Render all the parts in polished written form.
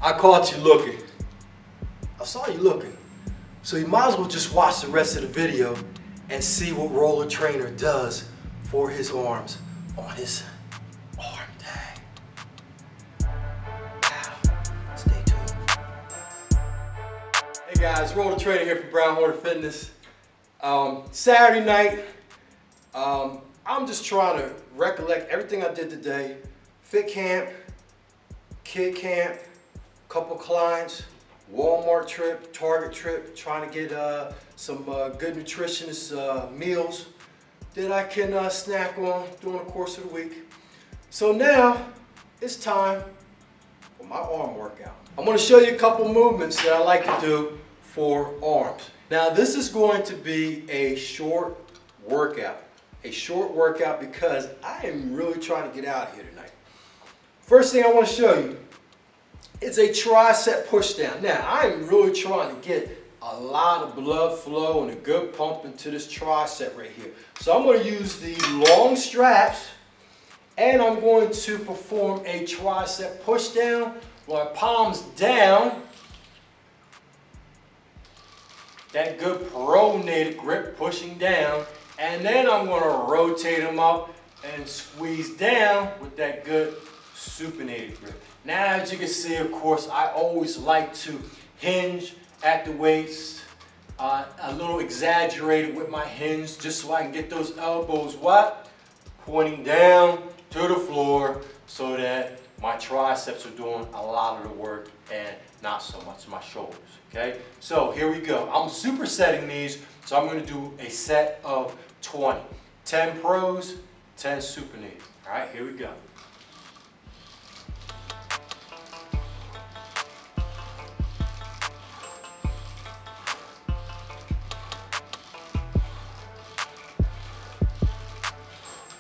I caught you looking. I saw you looking. So you might as well just watch the rest of the video and see what Rol the Trainer does for his arms on his arm day. Wow. Stay tuned. Hey guys, Rol the Trainer here from Brown Hornet Fitness. Saturday night, I'm just trying to recollect everything I did today. Fitcamp, kid camp, couple clients, Walmart trip, Target trip, trying to get some good nutritious meals that I can snack on during the course of the week. So now it's time for my arm workout. I'm going to show you a couple movements that I like to do for arms. Now this is going to be a short workout. A short workout because I am really trying to get out of here tonight. First thing I want to show you is a tricep pushdown. Now I am really trying to get a lot of blood flow and a good pump into this tricep right here. So I'm going to use these long straps and I'm going to perform a tricep pushdown with my palms down. That good pronated grip pushing down. And then I'm going to rotate them up and squeeze down with that good supinated grip. Now as you can see, of course, I always like to hinge at the waist, a little exaggerated with my hinge just so I can get those elbows what? Pointing down to the floor so that my triceps are doing a lot of the work and not so much my shoulders, okay? So here we go. I'm supersetting these, so I'm going to do a set of 20. 10 pros, 10 supinated. All right, here we go.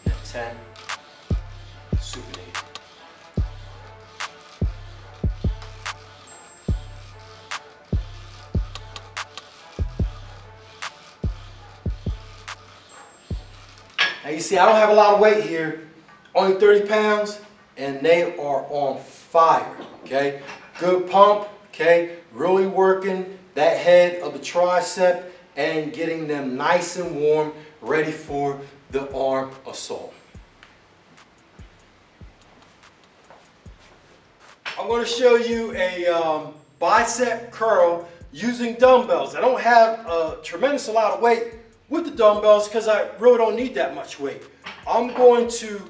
And 10 supinated. Now you see, I don't have a lot of weight here, only 30 pounds, and they are on fire, okay? Good pump, okay? Really working that head of the tricep and getting them nice and warm, ready for the arm assault. I'm going to show you a bicep curl using dumbbells. I don't have a tremendous amount of weight with the dumbbells because I really don't need that much weight. I'm going to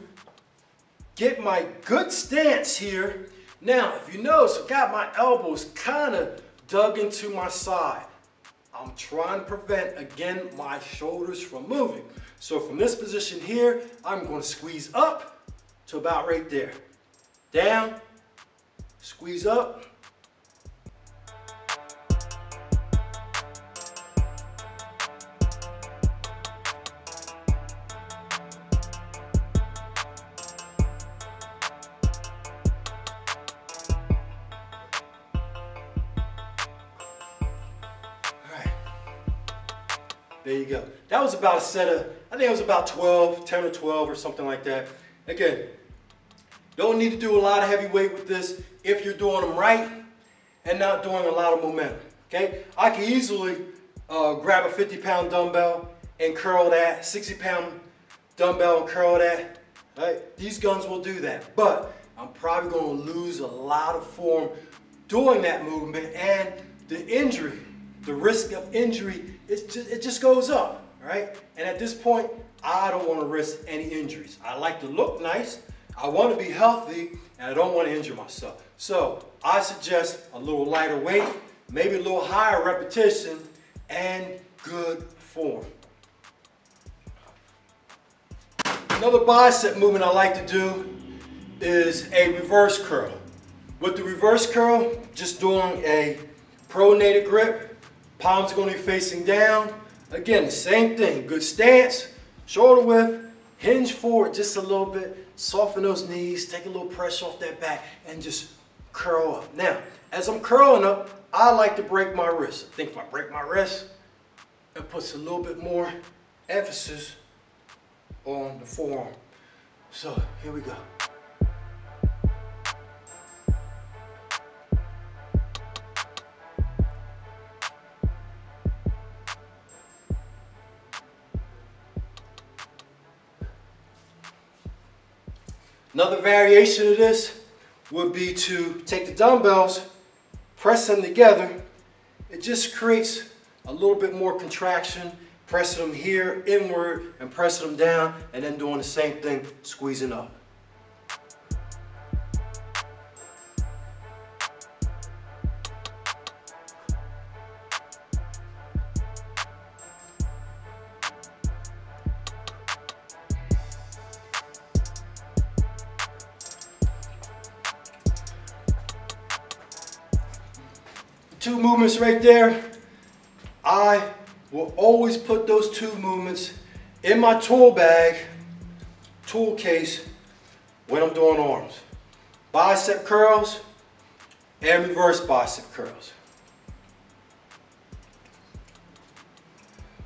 get my good stance here. Now, if you notice, I've got my elbows kind of dug into my side. I'm trying to prevent, again, my shoulders from moving. So from this position here, I'm going to squeeze up to about right there. Down, squeeze up. There you go. That was about a set of, I think it was about 12, 10 or 12 or something like that. Again, don't need to do a lot of heavy weight with this if you're doing them right and not doing a lot of momentum, okay? I can easily grab a 50-pound dumbbell and curl that, 60-pound dumbbell and curl that, right? These guns will do that, but I'm probably going to lose a lot of form doing that movement, and the injury, the risk of injury, it just goes up, right? And at this point, I don't want to risk any injuries. I like to look nice, I want to be healthy, and I don't want to injure myself. So I suggest a little lighter weight, maybe a little higher repetition, and good form. Another bicep movement I like to do is a reverse curl. With the reverse curl, just doing a pronated grip. Palms are going to be facing down. Again, the same thing. Good stance, shoulder width, hinge forward just a little bit, soften those knees, take a little pressure off that back, and just curl up. Now, as I'm curling up, I like to break my wrist. I think if I break my wrist, it puts a little bit more emphasis on the forearm. So, here we go. Another variation of this would be to take the dumbbells, press them together. It just creates a little bit more contraction, pressing them here inward and pressing them down, and then doing the same thing, squeezing up. Two movements right there. I will always put those two movements in my tool bag, tool case, when I'm doing arms. Bicep curls and reverse bicep curls.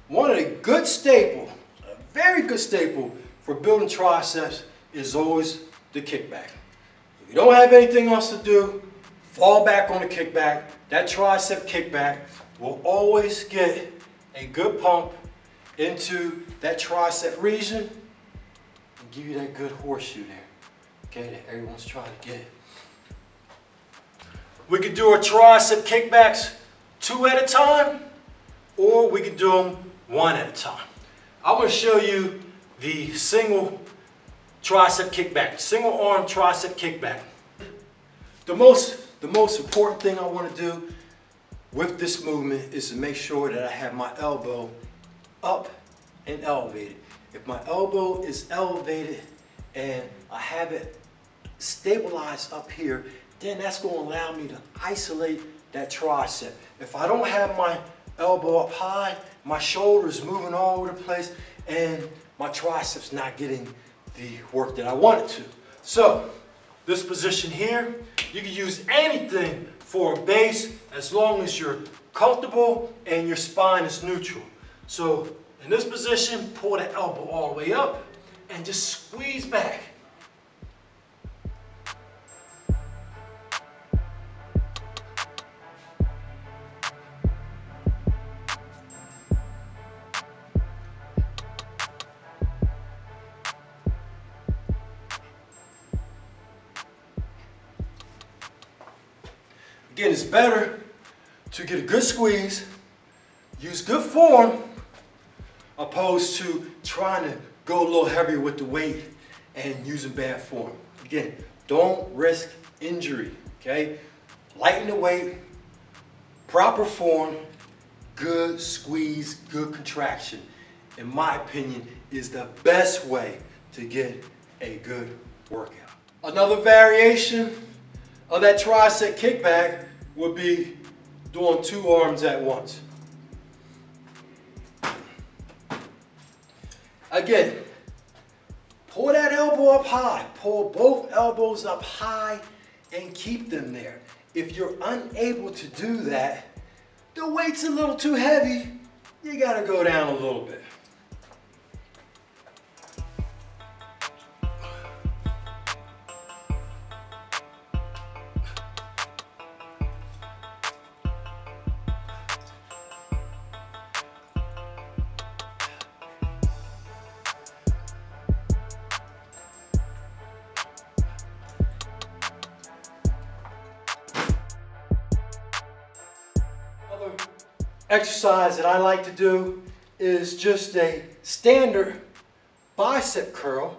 One of the good staple, a very good staple for building triceps is always the kickback. If you don't have anything else to do, fall back on the kickback. That tricep kickback will always get a good pump into that tricep region and give you that good horseshoe there, okay, that everyone's trying to get. We could do our tricep kickbacks 2 at a time, or we could do them 1 at a time. I'm going to show you the single tricep kickback, single arm tricep kickback. The most important thing I want to do with this movement is to make sure that I have my elbow up and elevated. If my elbow is elevated and I have it stabilized up here, then that's going to allow me to isolate that tricep. If I don't have my elbow up high, my shoulders moving all over the place and my triceps not getting the work that I want it to. So this position here, you can use anything for a base as long as you're comfortable and your spine is neutral. So in this position, pull the elbow all the way up and just squeeze back. Again, it's better to get a good squeeze, use good form, opposed to trying to go a little heavier with the weight and using bad form. Again, don't risk injury, okay? Lighten the weight, proper form, good squeeze, good contraction, in my opinion, is the best way to get a good workout. Another variation of that tricep kickback would be doing 2 arms at once. Again, pull that elbow up high. Pull both elbows up high and keep them there. If you're unable to do that, the weight's a little too heavy, you gotta go down a little bit. Exercise that I like to do is just a standard bicep curl,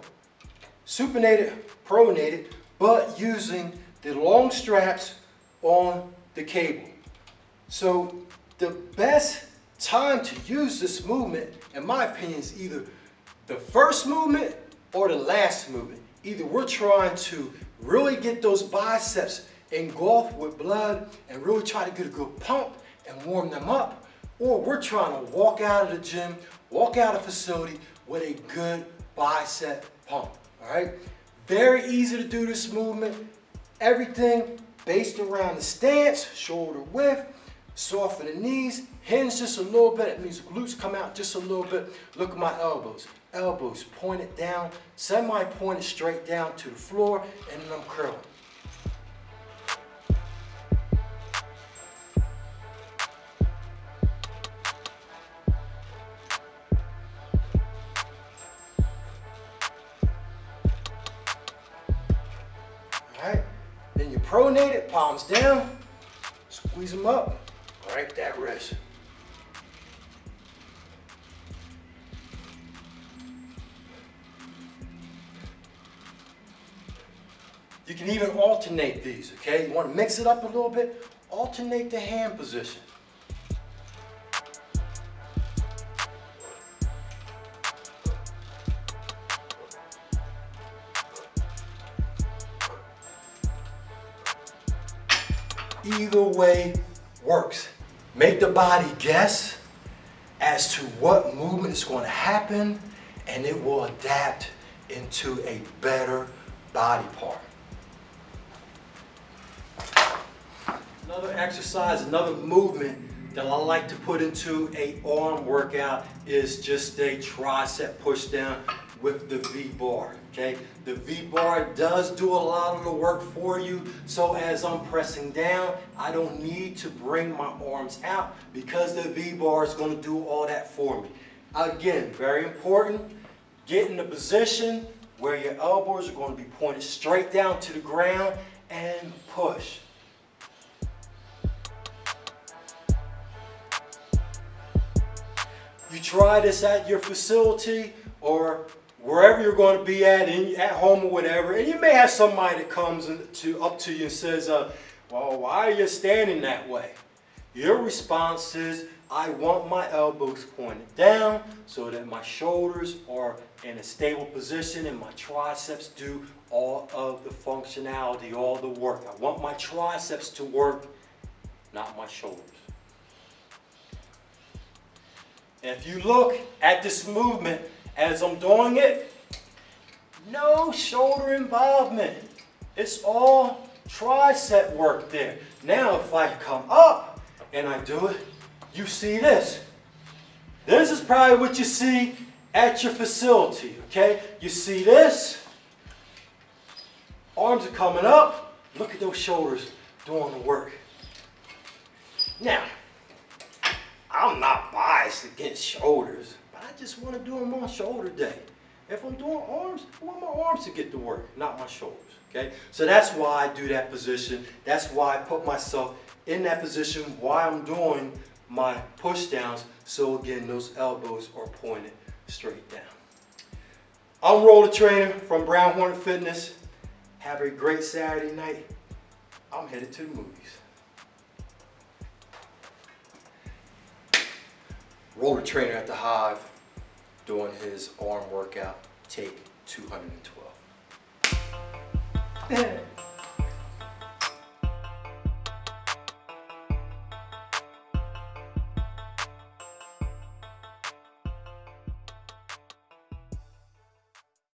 supinated, pronated, but using the long straps on the cable. So the best time to use this movement, in my opinion, is either the first movement or the last movement. Either we're trying to really get those biceps engulfed with blood and really try to get a good pump and warm them up, or we're trying to walk out of the gym, walk out of the facility with a good bicep pump, all right? Very easy to do this movement. Everything based around the stance, shoulder width, soften the knees, hinge just a little bit. It means glutes come out just a little bit. Look at my elbows. Elbows pointed down, semi-pointed straight down to the floor, and then I'm curling. pronated, palms down, squeeze them up, right that wrist. You can even alternate these, okay? You want to mix it up a little bit, alternate the hand position. Either way works. Make the body guess as to what movement is going to happen, and it will adapt into a better body part. Another exercise, another movement that I like to put into an arm workout is just a tricep push down with the V-bar, okay? The V-bar does do a lot of the work for you, so as I'm pressing down, I don't need to bring my arms out because the V-bar is going to do all that for me. Again, very important, get in a position where your elbows are going to be pointed straight down to the ground and push. You try this at your facility or wherever you're going to be at home or whatever, and you may have somebody that comes up to you and says, well, why are you standing that way? Your response is, I want my elbows pointed down so that my shoulders are in a stable position and my triceps do all of the functionality, all the work. I want my triceps to work, not my shoulders. And if you look at this movement as I'm doing it, no shoulder involvement. It's all tricep work there. Now if I come up and I do it, you see this. This is probably what you see at your facility, okay? You see this. Arms are coming up. Look at those shoulders doing the work. Now, I'm not biased against shoulders, but I just want to do them on shoulder day. If I'm doing arms, I want my arms to get to work, not my shoulders, okay? So that's why I do that position. That's why I put myself in that position while I'm doing my push downs, so again, those elbows are pointed straight down. I'm Rol the Trainer from Brown Hornet Fitness. Have a great Saturday night. I'm headed to the movies. Rol the Trainer at the Hive doing his arm workout, take 212.